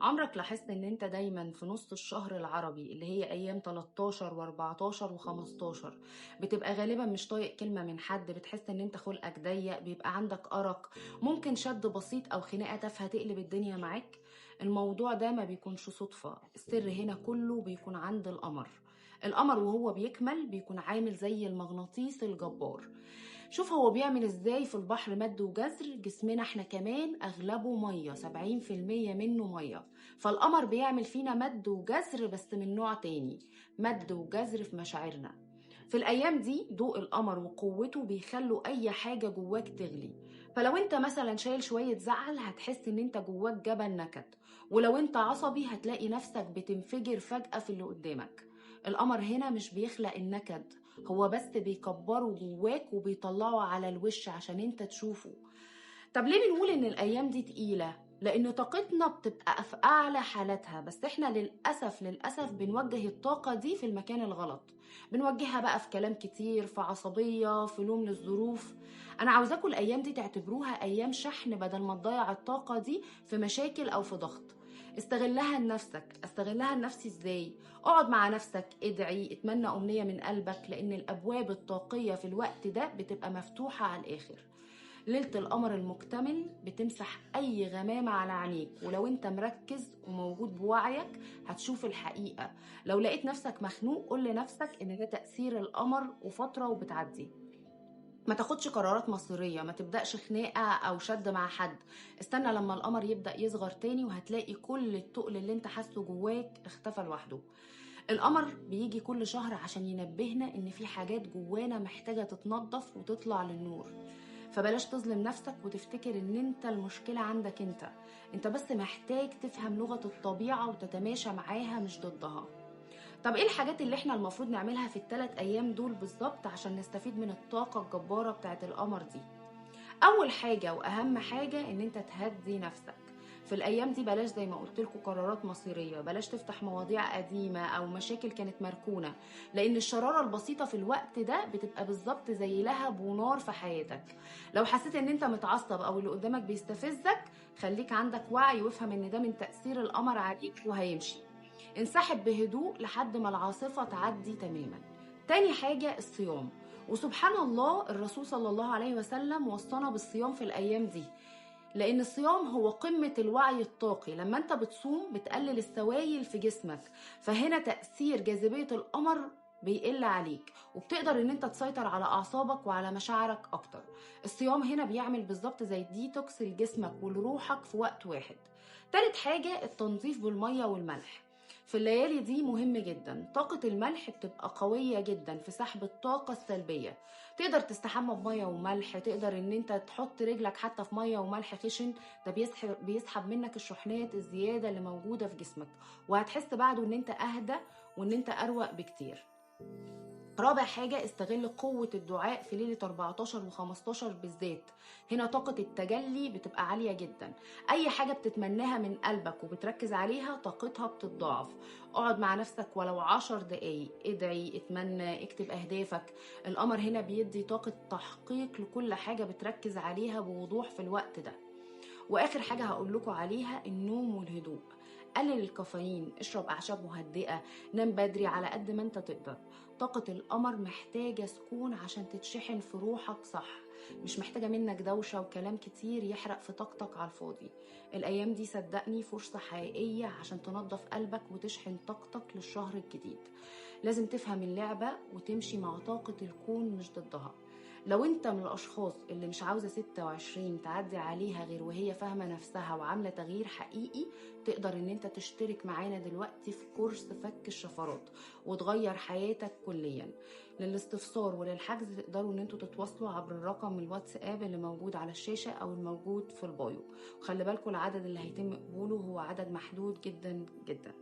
عمرك لاحظت ان انت دايما في نص الشهر العربي اللي هي ايام 13 و14 و15 بتبقى غالبا مش طايق كلمة من حد، بتحس ان انت خلقك ضيق، بيبقى عندك ارق، ممكن شد بسيط او خناقة تافهة تقلب الدنيا معاك؟ الموضوع ده ما بيكونش صدفة، السر هنا كله بيكون عند القمر. القمر وهو بيكمل بيكون عامل زي المغناطيس الجبار. شوف هو بيعمل ازاي في البحر مد وجزر، جسمنا احنا كمان اغلبه مية، 70% منه مية. فالقمر بيعمل فينا مد وجزر بس من نوع تاني، مد وجزر في مشاعرنا. في الايام دي ضوء القمر وقوته بيخلوا اي حاجة جواك تغلي. فلو انت مثلا شايل شوية زعل هتحس ان انت جواك جبل نكد، ولو انت عصبي هتلاقي نفسك بتنفجر فجأة في اللي قدامك. القمر هنا مش بيخلق النكد، هو بس بيكبره جواك وبيطلعه على الوش عشان انت تشوفه. طب ليه بنقول ان الايام دي تقيلة؟ لان طاقتنا بتبقى في اعلى حالاتها، بس احنا للاسف بنوجه الطاقة دي في المكان الغلط. بنوجهها بقى في كلام كتير، في عصبية، في لوم للظروف. انا عاوزاكم الايام دي تعتبروها ايام شحن، بدل ما تضيع الطاقة دي في مشاكل او في ضغط. استغلها لنفسك. استغلها لنفسي ازاي؟ اقعد مع نفسك، ادعي، اتمنى امنية من قلبك، لان الابواب الطاقية في الوقت ده بتبقى مفتوحة على الاخر. ليلة القمر المكتمل بتمسح أي غمامة على عينيك، ولو أنت مركز وموجود بوعيك هتشوف الحقيقة. لو لقيت نفسك مخنوق قول لنفسك إن ده تأثير القمر وفترة وبتعدي. ما تاخدش قرارات مصيرية، ما تبدأش خناقة أو شد مع حد. استنى لما القمر يبدأ يصغر تاني وهتلاقي كل التقل اللي انت حاسه جواك اختفى لوحده. القمر بيجي كل شهر عشان ينبهنا ان في حاجات جوانا محتاجة تتنظف وتطلع للنور. فبلاش تظلم نفسك وتفتكر ان انت المشكلة عندك انت بس محتاج تفهم لغة الطبيعة وتتماشى معاها مش ضدها. طب ايه الحاجات اللي احنا المفروض نعملها في الثلاث ايام دول بالظبط عشان نستفيد من الطاقة الجبارة بتاعت القمر دي؟ اول حاجة واهم حاجة ان انت تهدي نفسك. في الايام دي بلاش زي ما قلت لكم قرارات مصيرية، بلاش تفتح مواضيع قديمة او مشاكل كانت مركونة، لان الشرارة البسيطة في الوقت ده بتبقى بالظبط زي لهب ونار في حياتك. لو حسيت ان انت متعصب او اللي قدامك بيستفزك، خليك عندك وعي وافهم ان ده من تأثير القمر عليك وهيمشي. انسحب بهدوء لحد ما العاصفة تعدي تماما. تاني حاجة الصيام. وسبحان الله الرسول صلى الله عليه وسلم وصانا بالصيام في الأيام دي، لأن الصيام هو قمة الوعي الطاقي. لما انت بتصوم بتقلل السوائل في جسمك، فهنا تأثير جاذبية القمر بيقل عليك، وبتقدر ان انت تسيطر على اعصابك وعلى مشاعرك اكتر. الصيام هنا بيعمل بالظبط زي ديتوكس لجسمك ولروحك في وقت واحد. تالت حاجة التنظيف بالمية والملح. في الليالي دي مهم جدا، طاقة الملح بتبقى قوية جدا في سحب الطاقة السلبية. تقدر تستحمى بمية وملح، تقدر ان انت تحط رجلك حتى في مية وملح خشن، ده بيسحب منك الشحنات الزيادة اللي موجودة في جسمك، وهتحس بعده ان انت اهدى وان انت اروق بكتير. رابع حاجة استغل قوة الدعاء في ليلة 14 و15 بالذات. هنا طاقة التجلي بتبقى عالية جدا. أي حاجة بتتمناها من قلبك وبتركز عليها طاقتها بتتضاعف. اقعد مع نفسك ولو 10 دقايق، ادعي، اتمنى، اكتب أهدافك. القمر هنا بيدي طاقة تحقيق لكل حاجة بتركز عليها بوضوح في الوقت ده. واخر حاجة هقول لكم عليها النوم والهدوء. قلل الكافيين، اشرب اعشاب مهدئة، نام بدري على قد ما انت تقدر. طاقة القمر محتاجة سكون عشان تتشحن في روحك صح، مش محتاجة منك دوشة وكلام كتير يحرق في طاقتك على الفاضي. الايام دي صدقني فرصة حقيقية عشان تنظف قلبك وتشحن طاقتك للشهر الجديد. لازم تفهم اللعبة وتمشي مع طاقة الكون مش ضدها. لو انت من الاشخاص اللي مش عاوزة 26 تعدي عليها غير وهي فاهمة نفسها وعاملة تغيير حقيقي، تقدر ان انت تشترك معانا دلوقتي في كورس فك الشفرات وتغير حياتك كليا. للاستفسار وللحجز تقدروا ان انتوا تتواصلوا عبر الرقم الواتساب اللي موجود على الشاشة او الموجود في البايو. وخلي بالكم العدد اللي هيتم قبوله هو عدد محدود جدا جدا.